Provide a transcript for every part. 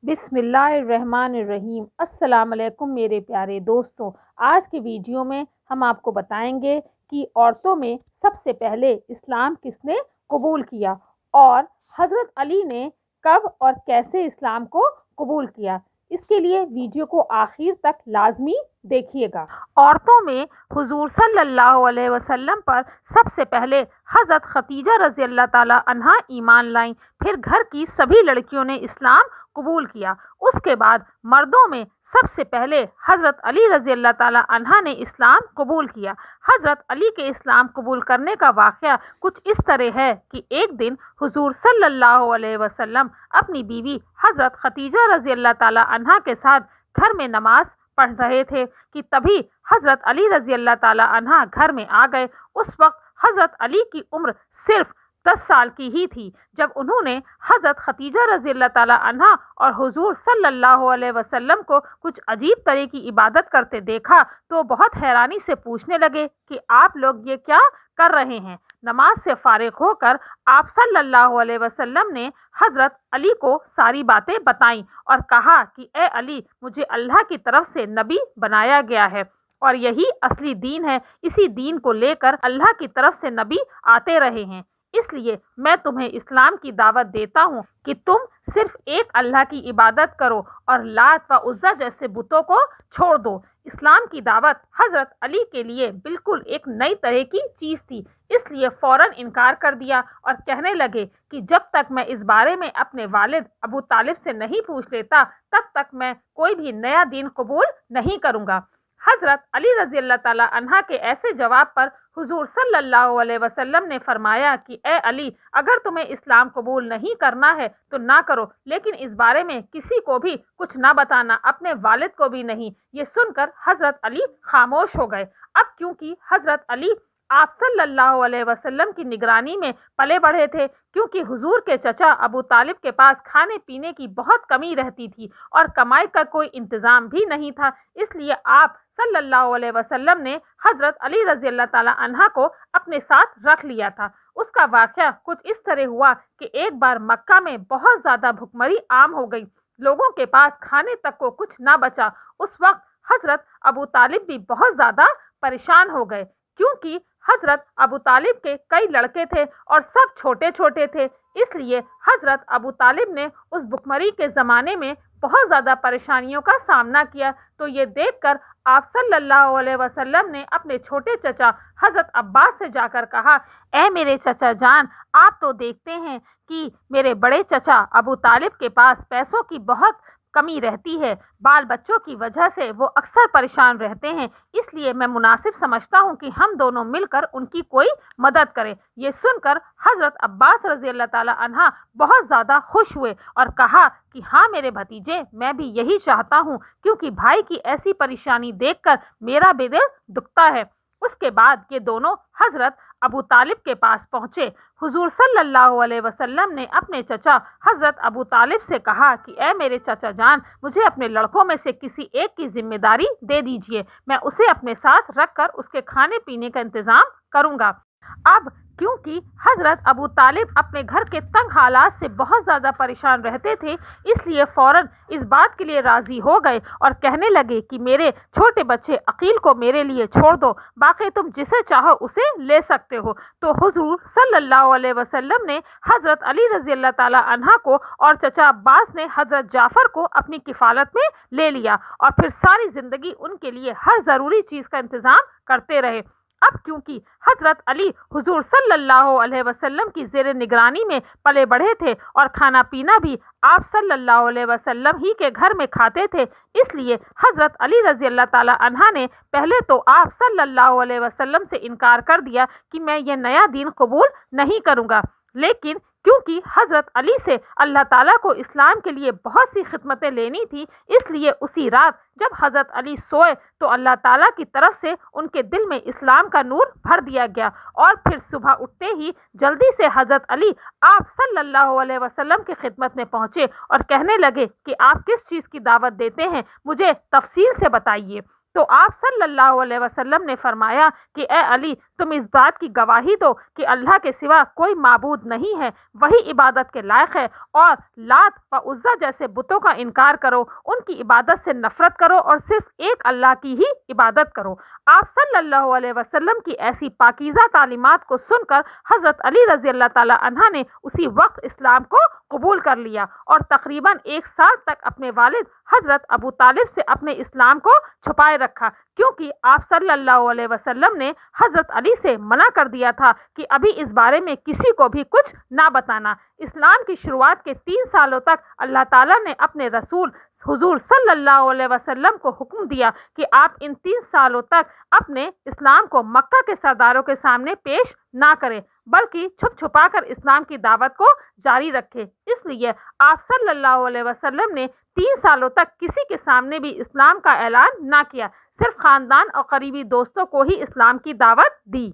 بسم اللہ الرحمن الرحیم۔ السلام علیکم میرے پیارے دوستوں، آج کی ویڈیو میں ہم آپ کو بتائیں گے کہ عورتوں میں سب سے پہلے اسلام کس نے قبول کیا اور حضرت علی نے کب اور کیسے اسلام کو قبول کیا۔ اس کے لیے ویڈیو کو آخر تک لازمی دیکھیے گا۔ عورتوں میں حضور صلی اللہ علیہ وسلم پر سب سے پہلے حضرت خدیجہ رضی اللہ تعالی عنہا ایمان لائیں، پھر گھر کی سبھی لڑکیوں نے اسلام قبول کیا۔ اس کے بعد مردوں میں سب سے پہلے حضرت علی رضی اللہ تعالی عنہ نے اسلام قبول کیا۔ حضرت علی کے اسلام قبول کرنے کا واقعہ کچھ اس طرح ہے کہ ایک دن حضور صلی اللہ علیہ وسلم اپنی بیوی حضرت خدیجہ رضی اللہ تعالی عنہ کے ساتھ گھر میں نماز پڑھ رہے تھے کہ تبھی حضرت علی رضی اللہ تعالی عنہ گھر میں آ گئے۔ اس وقت حضرت علی کی عمر صرف 10 سال کی ہی تھی۔ جب انہوں نے حضرت خدیجہ رضی اللہ تعالی عنہ اور حضور صلی اللہ علیہ وسلم کو کچھ عجیب طرح کی عبادت کرتے دیکھا تو بہت حیرانی سے پوچھنے لگے کہ آپ لوگ یہ کیا کر رہے ہیں۔ نماز سے فارغ ہو کر آپ صلی اللہ علیہ وسلم نے حضرت علی کو ساری باتیں بتائیں اور کہا کہ اے علی، مجھے اللہ کی طرف سے نبی بنایا گیا ہے اور یہی اصلی دین ہے۔ اسی دین کو لے کر اللہ کی طرف سے نبی آتے رہے ہیں، اس لیے میں تمہیں اسلام کی دعوت دیتا ہوں کہ تم صرف ایک اللہ کی عبادت کرو اور لات و عزیٰ جیسے بتوں کو چھوڑ دو۔ اسلام کی دعوت حضرت علی کے لیے بالکل ایک نئی طرح کی چیز تھی، اس لیے فوراً انکار کر دیا اور کہنے لگے کہ جب تک میں اس بارے میں اپنے والد ابو طالب سے نہیں پوچھ لیتا تب تک میں کوئی بھی نیا دین قبول نہیں کروں گا۔ حضرت علی رضی اللہ تعالی عنہ کے ایسے جواب پر حضور صلی اللہ علیہ وسلم نے فرمایا کہ اے علی، اگر تمہیں اسلام قبول نہیں کرنا ہے تو نہ کرو، لیکن اس بارے میں کسی کو بھی کچھ نہ بتانا، اپنے والد کو بھی نہیں۔ یہ سن کر حضرت علی خاموش ہو گئے۔ اب کیونکہ حضرت علی آپ صلی اللہ علیہ وسلم کی نگرانی میں پلے بڑھے تھے، کیونکہ حضور کے چچا ابو طالب کے پاس کھانے پینے کی بہت کمی رہتی تھی اور کمائی کا کوئی انتظام بھی نہیں تھا، اس لیے آپ صلی اللہ علیہ وسلم نے حضرت علی رضی اللہ تعالی عنہ کو اپنے ساتھ رکھ لیا تھا۔ اس کا واقعہ کچھ اس طرح ہوا کہ ایک بار مکہ میں بہت زیادہ بھکمری عام ہو گئی، لوگوں کے پاس کھانے تک کو کچھ نہ بچا۔ اس وقت حضرت ابو طالب بھی بہت زیادہ پریشان ہو گئے، کیونکہ حضرت ابو طالب کے کئی لڑکے تھے اور سب چھوٹے چھوٹے تھے، اس لیے حضرت ابو طالب نے اس بھکمری کے زمانے میں بہت زیادہ پریشانیوں کا سامنا کیا۔ تو یہ دیکھ کر آپ صلی اللہ علیہ وسلم نے اپنے چھوٹے چچا حضرت عباس سے جا کر کہا، اے میرے چچا جان، آپ تو دیکھتے ہیں کہ میرے بڑے چچا ابو طالب کے پاس پیسوں کی بہت کمی رہتی ہے، بال بچوں کی وجہ سے وہ اکثر پریشان رہتے ہیں، اس لیے میں مناسب سمجھتا ہوں کہ ہم دونوں مل کر ان کی کوئی مدد کریں۔ یہ سن کر حضرت عباس رضی اللہ تعالی عنہ بہت زیادہ خوش ہوئے اور کہا کہ ہاں میرے بھتیجے، میں بھی یہی چاہتا ہوں، کیونکہ بھائی کی ایسی پریشانی دیکھ کر میرا بھی دل دکھتا ہے۔ اس کے بعد یہ دونوں حضرت ابو طالب کے پاس پہنچے۔ حضور صلی اللہ علیہ وسلم نے اپنے چچا حضرت ابو طالب سے کہا کہ اے میرے چچا جان، مجھے اپنے لڑکوں میں سے کسی ایک کی ذمہ داری دے دیجئے، میں اسے اپنے ساتھ رکھ کر اس کے کھانے پینے کا انتظام کروں گا۔ اب کیونکہ حضرت ابو طالب اپنے گھر کے تنگ حالات سے بہت زیادہ پریشان رہتے تھے، اس لیے فوراً اس بات کے لیے راضی ہو گئے اور کہنے لگے کہ میرے چھوٹے بچے عقیل کو میرے لیے چھوڑ دو، باقی تم جسے چاہو اسے لے سکتے ہو۔ تو حضور صلی اللہ علیہ وسلم نے حضرت علی رضی اللہ تعالی عنہ کو اور چچا عباس نے حضرت جعفر کو اپنی کفالت میں لے لیا اور پھر ساری زندگی ان کے لیے ہر ضروری چیز کا انتظام کرتے رہے۔ اب کیونکہ حضرت علی حضور صلی اللہ علیہ وسلم کی زیر نگرانی میں پلے بڑھے تھے اور کھانا پینا بھی آپ صلی اللہ علیہ وسلم ہی کے گھر میں کھاتے تھے، اس لیے حضرت علی رضی اللہ تعالی عنہ نے پہلے تو آپ صلی اللہ علیہ وسلم سے انکار کر دیا کہ میں یہ نیا دین قبول نہیں کروں گا، لیکن کیونکہ حضرت علی سے اللہ تعالیٰ کو اسلام کے لیے بہت سی خدمتیں لینی تھی، اس لیے اسی رات جب حضرت علی سوئے تو اللہ تعالیٰ کی طرف سے ان کے دل میں اسلام کا نور بھر دیا گیا، اور پھر صبح اٹھتے ہی جلدی سے حضرت علی آپ صلی اللہ علیہ وسلم کی خدمت میں پہنچے اور کہنے لگے کہ آپ کس چیز کی دعوت دیتے ہیں، مجھے تفصیل سے بتائیے۔ تو آپ صلی اللہ علیہ وسلم نے فرمایا کہ اے علی، تم اس بات کی گواہی دو کہ اللہ کے سوا کوئی معبود نہیں ہے، وہی عبادت کے لائق ہے، اور لات و عزا جیسے بتوں کا انکار کرو، ان کی عبادت سے نفرت کرو اور صرف ایک اللہ کی ہی عبادت کرو۔ آپ صلی اللہ علیہ وسلم کی ایسی پاکیزہ تعلیمات کو سن کر حضرت علی رضی اللہ تعالی عنہ نے اسی وقت اسلام کو قبول کر لیا اور تقریباً 1 سال تک اپنے والد حضرت ابو طالب سے اپنے اسلام کو چھپائے رکھا، کیونکہ آپ صلی اللہ علیہ وسلم نے حضرت علی سے منع کر دیا تھا کہ ابھی اس بارے میں کسی کو بھی کچھ نہ بتانا۔ اسلام کی شروعات کے 3 سالوں تک اللہ تعالیٰ نے اپنے رسول حضور صلی اللہ علیہ وسلم کو حکم دیا کہ آپ ان 3 سالوں تک اپنے اسلام کو مکہ کے سرداروں کے سامنے پیش نہ کریں، بلکہ چھپ چھپا کر اسلام کی دعوت کو جاری رکھے۔ اس لیے آپ صلی اللہ علیہ وسلم نے 3 سالوں تک کسی کے سامنے بھی اسلام کا اعلان نہ کیا، صرف خاندان اور قریبی دوستوں کو ہی اسلام کی دعوت دی۔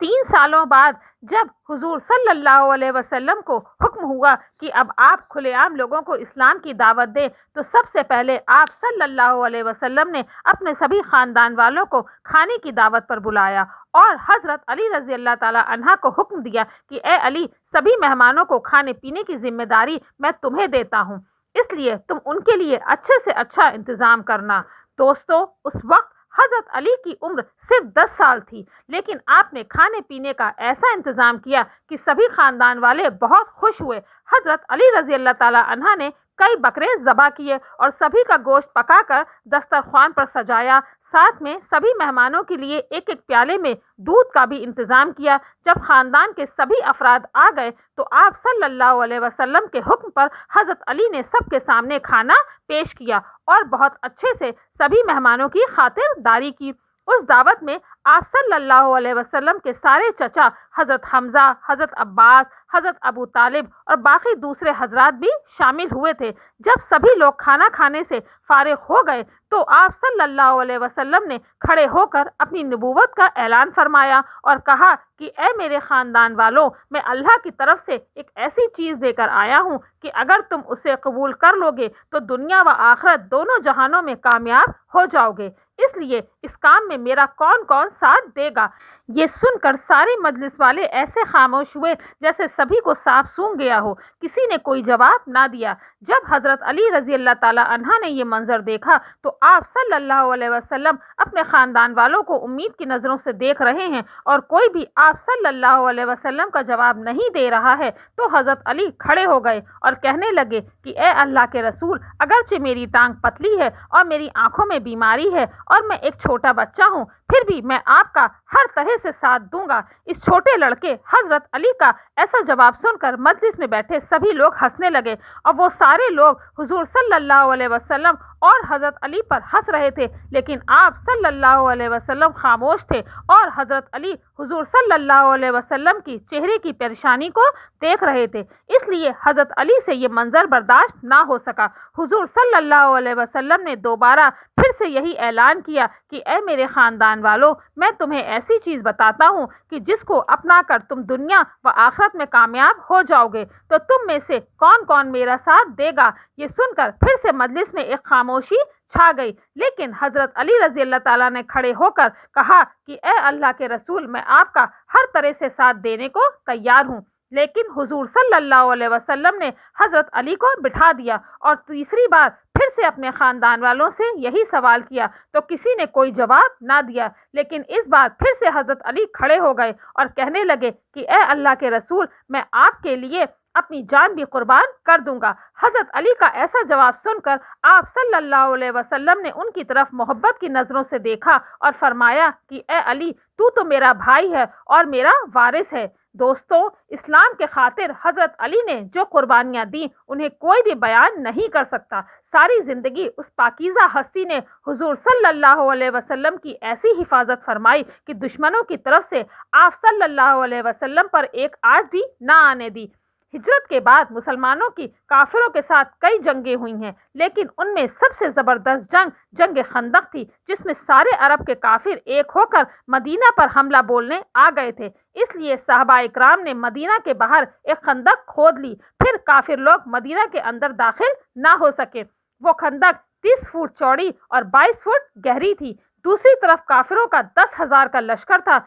3 سالوں بعد جب حضور صلی اللہ علیہ وسلم کو حکم ہوا کہ اب آپ کھلے عام لوگوں کو اسلام کی دعوت دیں، تو سب سے پہلے آپ صلی اللہ علیہ وسلم نے اپنے سبھی خاندان والوں کو کھانے کی دعوت پر بلایا اور حضرت علی رضی اللہ تعالی عنہ کو حکم دیا کہ اے علی، سبھی مہمانوں کو کھانے پینے کی ذمہ داری میں تمہیں دیتا ہوں، اس لیے تم ان کے لیے اچھے سے اچھا انتظام کرنا۔ دوستو، اس وقت حضرت علی کی عمر صرف 10 سال تھی، لیکن آپ نے کھانے پینے کا ایسا انتظام کیا کہ سبھی خاندان والے بہت خوش ہوئے۔ حضرت علی رضی اللہ تعالی عنہ نے کئی بکرے ذبح کیے اور سبھی کا گوشت پکا کر دسترخوان پر سجایا، ساتھ میں سبھی مہمانوں کے لیے ایک ایک پیالے میں دودھ کا بھی انتظام کیا۔ جب خاندان کے سبھی افراد آ گئے تو آپ صلی اللہ علیہ وسلم کے حکم پر حضرت علی نے سب کے سامنے کھانا پیش کیا اور بہت اچھے سے سبھی مہمانوں کی خاطر داری کی۔ اس دعوت میں آپ صلی اللہ علیہ وسلم کے سارے چچا حضرت حمزہ، حضرت عباس، حضرت ابو طالب اور باقی دوسرے حضرات بھی شامل ہوئے تھے۔ جب سبھی لوگ کھانا کھانے سے فارغ ہو گئے تو آپ صلی اللہ علیہ وسلم نے کھڑے ہو کر اپنی نبوت کا اعلان فرمایا اور کہا کہ اے میرے خاندان والوں، میں اللہ کی طرف سے ایک ایسی چیز دے کر آیا ہوں کہ اگر تم اسے قبول کر لو گے تو دنیا و آخرت دونوں جہانوں میں کامیاب ہو جاؤ گے، اس لیے اس کام میں میرا کون کون ساتھ دے گا؟ یہ سن کر سارے مجلس والے ایسے خاموش ہوئے جیسے سبھی کو سانپ سونگھ گیا ہو، کسی نے کوئی جواب نہ دیا۔ جب حضرت علی رضی اللہ تعالی عنہ نے یہ منظر دیکھا تو آپ صلی اللہ علیہ وسلم اپنے خاندان والوں کو امید کی نظروں سے دیکھ رہے ہیں اور کوئی بھی آپ صلی اللہ علیہ وسلم کا جواب نہیں دے رہا ہے، تو حضرت علی کھڑے ہو گئے اور کہنے لگے کہ اے اللہ کے رسول، اگرچہ میری ٹانگ پتلی ہے اور میری آنکھوں میں بیماری ہے اور میں ایک چھوٹا بچہ ہوں، پھر بھی میں آپ کا ہر طرح سے ساتھ دوں گا۔ اس چھوٹے لڑکے حضرت علی کا ایسا جواب سن کر مجلس میں بیٹھے سبھی لوگ ہنسنے لگے اور وہ سارے لوگ حضور صلی اللہ علیہ وسلم اور حضرت علی پر ہنس رہے تھے، لیکن آپ صلی اللہ علیہ وسلم خاموش تھے اور حضرت علی حضور صلی اللہ علیہ وسلم کی چہرے کی پریشانی کو دیکھ رہے تھے، اس لیے حضرت علی سے یہ منظر برداشت نہ ہو سکا۔ حضور صلی اللہ علیہ وسلم نے دوبارہ پھر سے یہی اعلان کیا کہ اے میرے خاندان والوں، میں تمہیں ایسی چیز بتاتا ہوں کہ جس کو اپنا کر تم دنیا و آخرت میں کامیاب ہو جاؤ گے، تو تم میں سے کون کون میرا ساتھ دے گا؟ یہ سن کر پھر سے مجلس میں ایک خاموشی چھا گئی، لیکن حضرت علی رضی اللہ تعالیٰ نے کھڑے ہو کر کہا کہ اے اللہ کے رسول، میں آپ کا ہر طرح سے ساتھ دینے کو تیار ہوں۔ لیکن حضور صلی اللہ علیہ وسلم نے حضرت علی کو بٹھا دیا اور تیسری بار پھر سے اپنے خاندان والوں سے یہی سوال کیا تو کسی نے کوئی جواب نہ دیا، لیکن اس بار پھر سے حضرت علی کھڑے ہو گئے اور کہنے لگے کہ اے اللہ کے رسول، میں آپ کے لیے اپنی جان بھی قربان کر دوں گا۔ حضرت علی کا ایسا جواب سن کر آپ صلی اللہ علیہ وسلم نے ان کی طرف محبت کی نظروں سے دیکھا اور فرمایا کہ اے علی، تو میرا بھائی ہے اور میرا وارث ہے۔ دوستوں، اسلام کے خاطر حضرت علی نے جو قربانیاں دیں انہیں کوئی بھی بیان نہیں کر سکتا۔ ساری زندگی اس پاکیزہ ہستی نے حضور صلی اللہ علیہ وسلم کی ایسی حفاظت فرمائی کہ دشمنوں کی طرف سے آپ صلی اللہ علیہ وسلم پر ایک آج بھی نہ آنے دی۔ ہجرت کے بعد مسلمانوں کی کافروں کے ساتھ کئی جنگیں ہوئی ہیں، لیکن ان میں سب سے زبردست جنگ خندق تھی، جس میں سارے عرب کے کافر ایک ہو کر مدینہ پر حملہ بولنے آ گئے تھے۔ اس لیے صحابہ اکرام نے مدینہ کے باہر ایک خندق کھود لی، پھر کافر لوگ مدینہ کے اندر داخل نہ ہو سکے۔ وہ خندق 30 فٹ چوڑی اور 22 فٹ گہری تھی۔ دوسری طرف کافروں کا 10,000 کا لشکر تھا،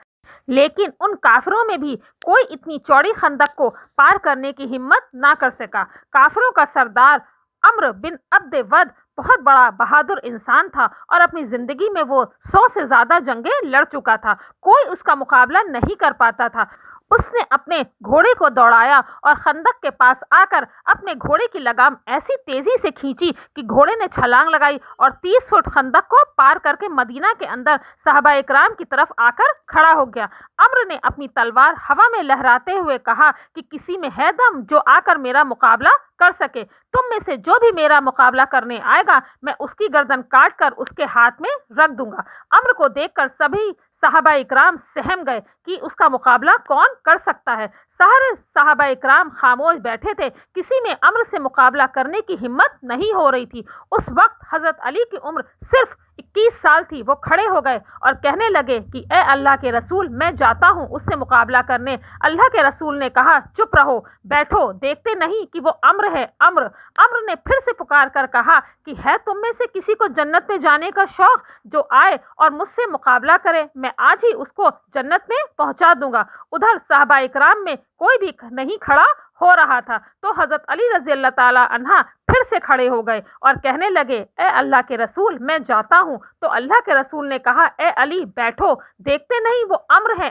لیکن ان کافروں میں بھی کوئی اتنی چوڑی خندق کو پار کرنے کی ہمت نہ کر سکا۔ کافروں کا سردار عمرو بن عبد ود بہت بڑا بہادر انسان تھا اور اپنی زندگی میں وہ 100 سے زیادہ جنگیں لڑ چکا تھا۔ کوئی اس کا مقابلہ نہیں کر پاتا تھا۔ اس نے اپنے گھوڑے کو دوڑایا اور خندق کے پاس آ کر اپنے گھوڑے کی لگام ایسی تیزی سے کھینچی کہ گھوڑے نے چھلانگ لگائی اور 30 فٹ خندق کو پار کر کے مدینہ کے اندر صحابہ اکرام کی طرف آ کر کھڑا ہو گیا۔ عمرو نے اپنی تلوار ہوا میں لہراتے ہوئے کہا کہ کسی میں ہے دم جو آ کر میرا مقابلہ کر سکے؟ تم میں سے جو بھی میرا مقابلہ کرنے آئے گا میں اس کی گردن کاٹ کر اس کے ہاتھ میں رکھ دوں گا۔ عمرو کو دیکھ کر سبھی صحابہ اکرام سہم گئے کہ اس کا مقابلہ کون کر سکتا ہے۔ سارے صحابہ اکرام خاموش بیٹھے تھے، کسی میں عمرو سے مقابلہ کرنے کی ہمت نہیں ہو رہی تھی۔ اس وقت حضرت علی کی عمر صرف 21 سال تھی۔ وہ کھڑے ہو گئے اور کہنے لگے کہ اے اللہ کے رسول، میں جاتا ہوں اس سے مقابلہ کرنے۔ اللہ کے رسول نے کہا چپ رہو، بیٹھو، دیکھتے نہیں کہ وہ عمرو ہے؟ عمرو نے پھر سے پکار کر کہا کہ ہے تم میں سے کسی کو جنت میں جانے کا شوق؟ جو آئے اور مجھ سے مقابلہ کرے، میں آج ہی اس کو جنت میں پہنچا دوں گا۔ ادھر صحابہ اکرام میں کوئی بھی نہیں کھڑا ہو رہا تھا تو حضرت علی رضی اللہ تعالی عنہ پھر سے کھڑے ہو گئے اور کہنے لگے اے اللہ کے رسول، میں جاتا ہوں۔ تو اللہ کے رسول نے کہا اے علی بیٹھو، دیکھتے نہیں وہ عمرو ہے؟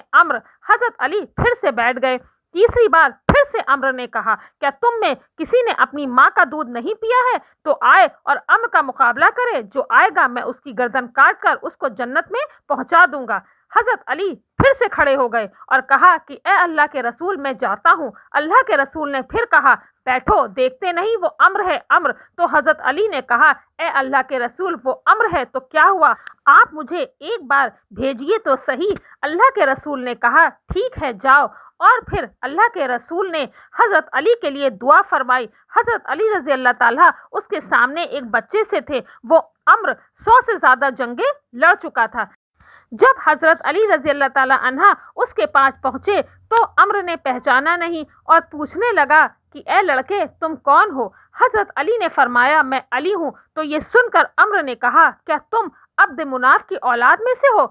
حضرت علی پھر سے بیٹھ گئے۔ تیسری بار پھر سے عمرو نے کہا کیا تم میں کسی نے اپنی ماں کا دودھ نہیں پیا ہے؟ تو آئے اور عمرو کا مقابلہ کرے، جو آئے گا میں اس کی گردن کاٹ کر اس کو جنت میں پہنچا دوں گا۔ حضرت علی پھر سے کھڑے ہو گئے اور کہا کہ اے اللہ کے رسول، میں جاتا ہوں۔ اللہ کے رسول نے پھر کہا بیٹھو، دیکھتے نہیں وہ عمرو ہے؟ تو حضرت علی نے کہا اے اللہ کے رسول، وہ عمرو ہے تو کیا ہوا؟ آپ مجھے ایک بار بھیجیے تو صحیح۔ اللہ کے رسول نے کہا ٹھیک ہے جاؤ۔ اور پھر اللہ کے رسول نے حضرت علی کے لیے دعا فرمائی۔ حضرت علی رضی اللہ تعالیٰ اس کے سامنے ایک بچے سے تھے۔ وہ عمرو 100 سے زیادہ جنگیں لڑ چکا تھا۔ جب حضرت علی رضی اللہ تعالی عنہ اس کے پاس پہنچے تو عمرو نے پہچانا نہیں اور پوچھنے لگا کہ اے لڑکے تم کون ہو؟ حضرت علی نے فرمایا میں علی ہوں۔ تو یہ سن کر عمرو نے کہا کیا تم عبد مناف کی اولاد میں سے ہو؟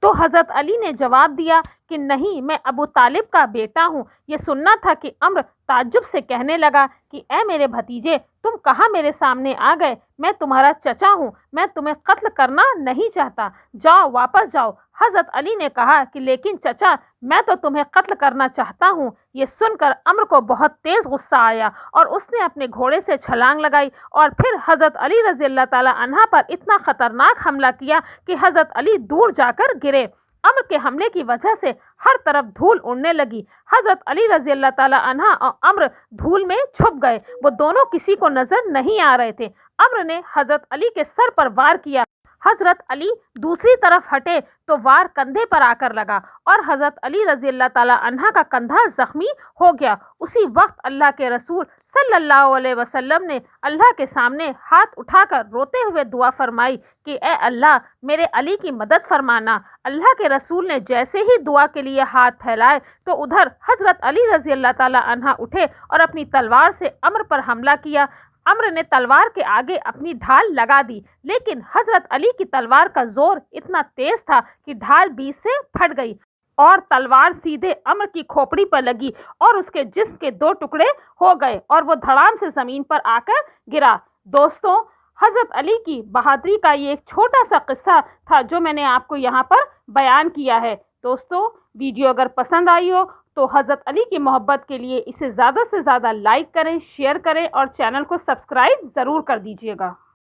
تو حضرت علی نے جواب دیا کہ نہیں، میں ابو طالب کا بیٹا ہوں۔ یہ سننا تھا کہ عمرو تعجب سے کہنے لگا کہ اے میرے بھتیجے، تم کہاں میرے سامنے آ گئے؟ میں تمہارا چچا ہوں، میں تمہیں قتل کرنا نہیں چاہتا، جاؤ واپس جاؤ۔ حضرت علی نے کہا کہ لیکن چچا، میں تو تمہیں قتل کرنا چاہتا ہوں۔ یہ سن کر عمرو کو بہت تیز غصہ آیا اور اس نے اپنے گھوڑے سے چھلانگ لگائی اور پھر حضرت علی رضی اللہ تعالی عنہ پر اتنا خطرناک حملہ کیا کہ حضرت علی دور جا کر گرے۔ عمرو کے حملے کی وجہ سے ہر طرف دھول اڑنے لگی۔ حضرت علی رضی اللہ تعالی عنہ اور عمرو دھول میں چھپ گئے۔ وہ دونوں کسی کو نظر نہیں آ رہے تھے۔ عمرو نے حضرت علی کے سر پر وار کیا۔ حضرت علی دوسری طرف ہٹے تو وار کندھے پر آ کر لگا اور حضرت علی رضی اللہ تعالی عنہ کا کندھا زخمی ہو گیا۔ اسی وقت اللہ کے رسول صلی اللہ علیہ وسلم نے اللہ کے سامنے ہاتھ اٹھا کر روتے ہوئے دعا فرمائی کہ اے اللہ، میرے علی کی مدد فرمانا۔ اللہ کے رسول نے جیسے ہی دعا کے لیے ہاتھ پھیلائے تو ادھر حضرت علی رضی اللہ تعالی عنہ اٹھے اور اپنی تلوار سے عمرو پر حملہ کیا۔ عمرو نے تلوار کے آگے اپنی ڈھال لگا دی، لیکن حضرت علی کی تلوار کا زور اتنا تیز تھا کہ ڈھال بیچ سے پھٹ گئی اور تلوار سیدھے عمرو کی کھوپڑی پر لگی اور اس کے جسم کے 2 ٹکڑے ہو گئے اور وہ دھڑام سے زمین پر آ کر گرا۔ دوستوں، حضرت علی کی بہادری کا یہ ایک چھوٹا سا قصہ تھا جو میں نے آپ کو یہاں پر بیان کیا ہے۔ دوستوں، ویڈیو اگر پسند آئی ہو تو حضرت علی کی محبت کے لیے اسے زیادہ سے زیادہ لائک کریں، شیئر کریں اور چینل کو سبسکرائب ضرور کر دیجیے گا۔